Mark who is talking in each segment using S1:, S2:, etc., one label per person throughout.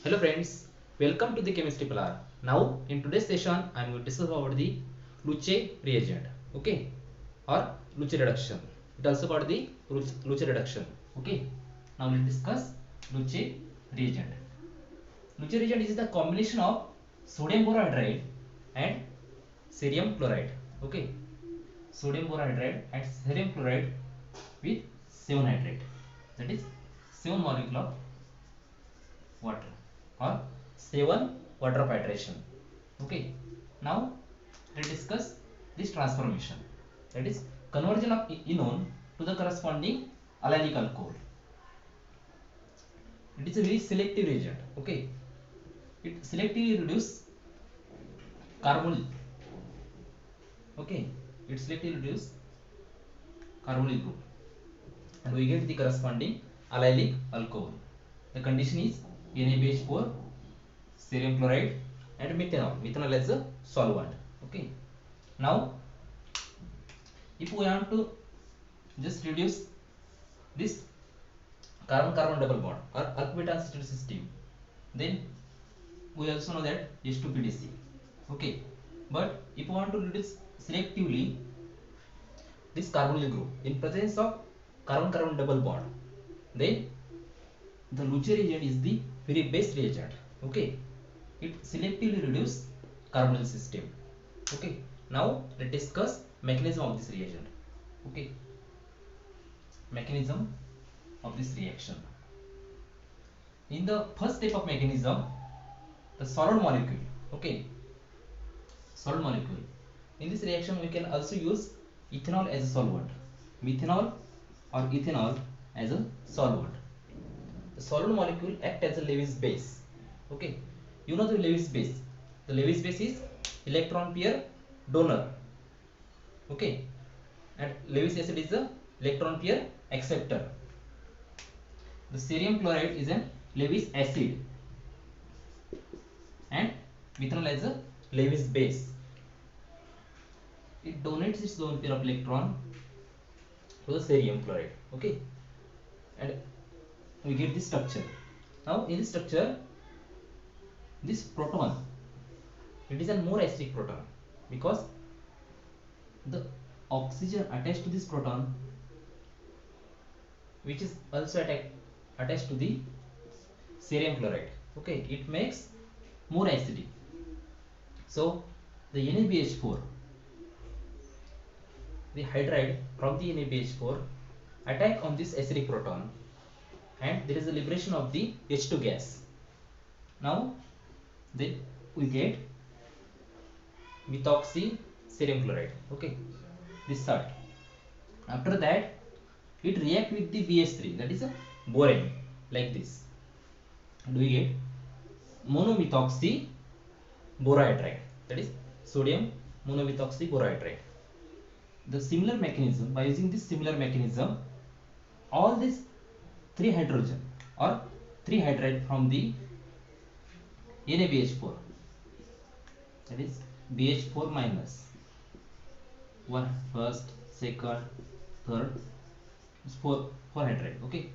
S1: Hello friends, welcome to the Chemistry Pilar. Now in today's session I am going to discuss about the Luce reagent, okay, or Luce reduction. It also called the Luce reduction, okay. Now let's discuss Luce reagent. Luce reagent is the combination of sodium borohydride and cerium chloride, okay. Sodium borohydride and cerium chloride with 7 hydrate, that is 7 molecule of water or 7 water of hydration. Okay, now let's discuss this transformation, that is conversion of enone to the corresponding allylic alcohol. It is a very selective reagent. Okay, it selectively reduce carbonyl. Okay, it selectively reduce carbonyl group and we get the corresponding allylic alcohol. The condition is NaBH4, cerium chloride and methanol. Methanol as a solvent. Okay, now if we want to just reduce this carbon carbon double bond or alpha acetyl system, then we also know that H2PDC. Okay, but if we want to reduce selectively this carbonyl group in presence of carbon carbon double bond, then the Luce reagent is the very best reagent. Okay, it selectively reduce carbonyl system. Okay, now let's discuss mechanism of this reagent. Okay, mechanism of this reaction. In the first step of mechanism, the solid molecule, okay, solid molecule. In this reaction, we can also use ethanol as a solvent, methanol or ethanol as a solvent. The solid molecule act as a Lewis base. Okay, you know the Lewis base. The Lewis base is electron pair donor. Okay, and Lewis acid is the electron pair acceptor. The cerium chloride is an Lewis acid and methanol as a Lewis base. It donates its lone pair of electron to the cerium chloride. Okay, and we get this structure. Now in this structure, this proton, it is a more acidic proton because the oxygen attached to this proton, which is also attached to the cerium chloride. Okay, it makes more acidic. So the NaBH4, the hydride from the NaBH4 attack on this acidic proton and there is a liberation of the H2 gas. Now then we get methoxy cerium chloride. Okay, this salt. After that it react with the BH3, that is a borane, like this, and we get monomethoxy borohydride, that is sodium monomethoxy borohydride. The similar mechanism, by using this similar mechanism, all these 3 hydrogen or 3 hydride from the NaBH4, that is BH4 minus, one first, second, third, four hydride. Okay,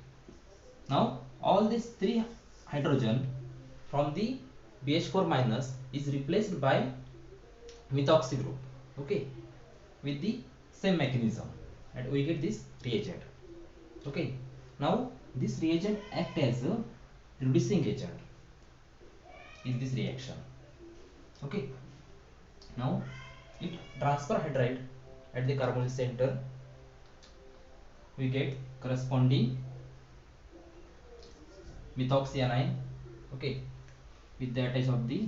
S1: now all these 3 hydrogen from the BH4 minus is replaced by methoxy group. Okay, with the same mechanism and we get this reagent. Okay, now this reagent act as a reducing agent in this reaction. Okay, now it transfer hydride at the carbonyl center, we get corresponding methoxyanion. Okay, with the attach of the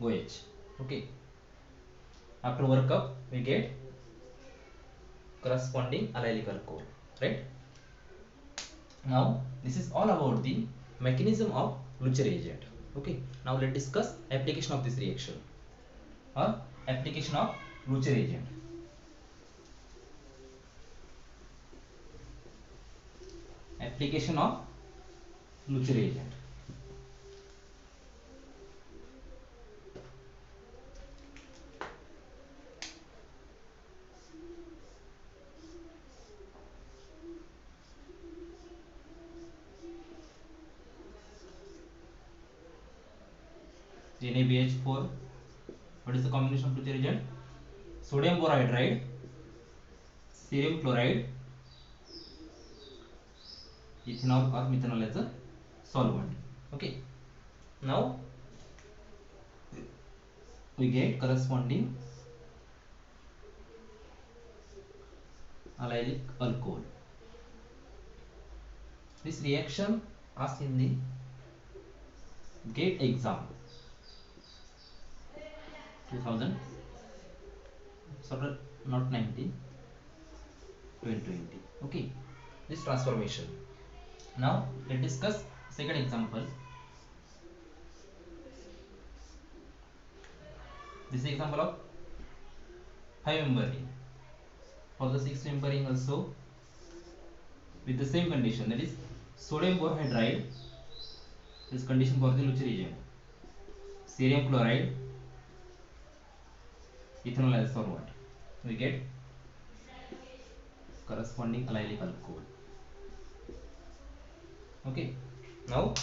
S1: OH. Okay, after workup we get corresponding allylic alcohol, right? Now this is all about the mechanism of Luce reagent. Okay, now let's discuss application of this reaction or application of Luce reagent. Application of Luce reagent. NaBH4. What is the combination of Luche reagent? Sodium borhydride, cerium chloride, ethanol or methanol as a solvent. Okay. Now we get corresponding allylic alcohol. This reaction asked in the GATE exam 2000, sorry, not 19, 2020. Okay, this transformation. Now let's discuss second example. This is example of 5-member ring. For the 6-member ring also with the same condition, that is sodium borhydride, this condition for the Luche reagent, cerium chloride, ethanol as solvent, we get corresponding allylic alcohol. Okay, now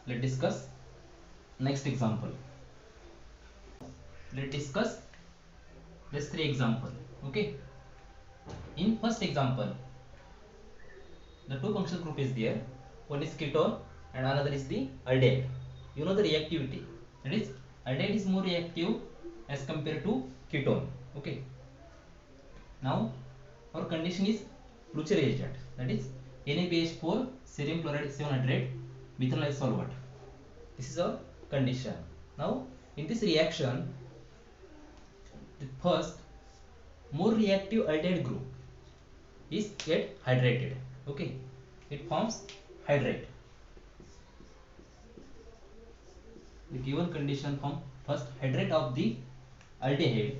S1: let's discuss next example. Let's discuss this 3 example. Okay, in first example the 2 functional group is there, one is ketone and another is the aldehyde. You know the reactivity, that is aldehyde is more reactive as compared to ketone. Okay, now our condition is Luche reagent, that is NaBH4, cerium chloride 700, methanol as solvent. This is our condition. Now in this reaction, the first more reactive aldehyde group is get hydrated. Okay, it forms hydrate. The given condition form first hydrate of the aldehyde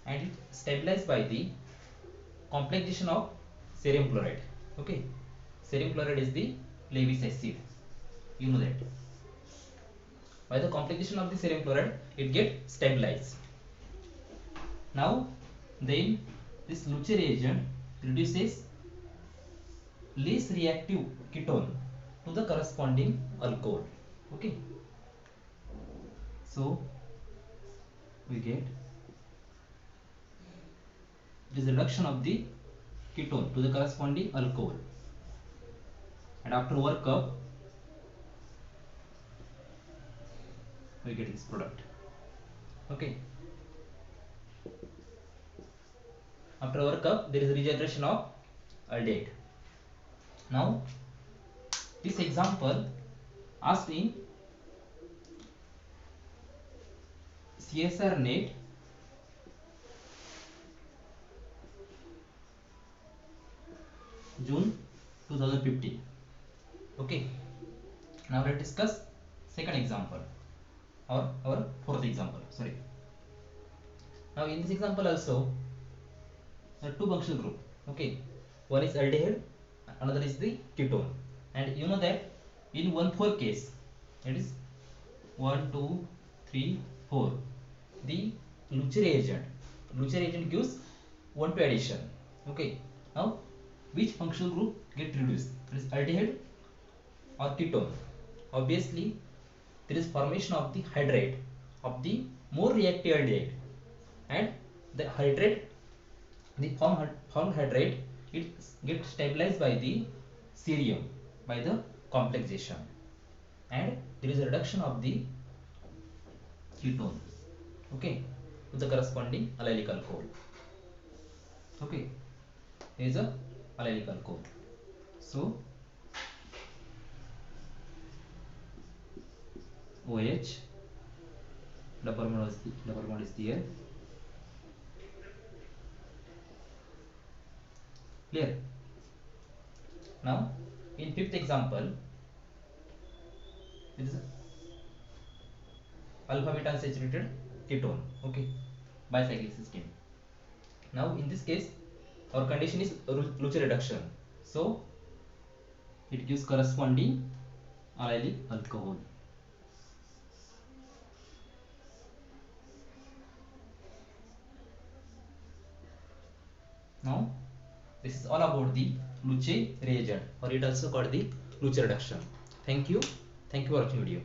S1: and it stabilized by the complexation of cerium chloride. Okay, cerium chloride is the Lewis acid, you know that. By the complexation of the cerium chloride, it get stabilized. Now then this Luche reagent reduces less reactive ketone to the corresponding alcohol. Okay, so we get this reduction of the ketone to the corresponding alcohol, and after workup we get this product. Okay, after workup there is regeneration of aldehyde. Now this example asked in CSR net June 2015. Okay, now let's discuss second example or our fourth example. Sorry. Now in this example also there are 2 functional group. Okay, one is aldehyde, another is the ketone, and you know that in 1,4 case, it is 1, 2, 3, 4. The Luche reagent gives 1 to addition. Okay, now which functional group get reduced? It is aldehyde or ketone. Obviously, there is formation of the hydrate of the more reactive aldehyde, and the hydrate, the formed hydrate, it gets stabilized by the cerium by the complexation, and there is a reduction of the ketone. Okay, with the corresponding allylic alcohol. Okay, here is a allylic alcohol. So OH, double bond is there. Clear? Now in fifth example, it is alpha beta unsaturated ketone. Okay, bicyclic system. Now in this case our condition is Luche reduction, so it gives corresponding allylic alcohol. Now this is all about the Luche reagent, or it also called the Luche reduction. Thank you. Thank you for watching video.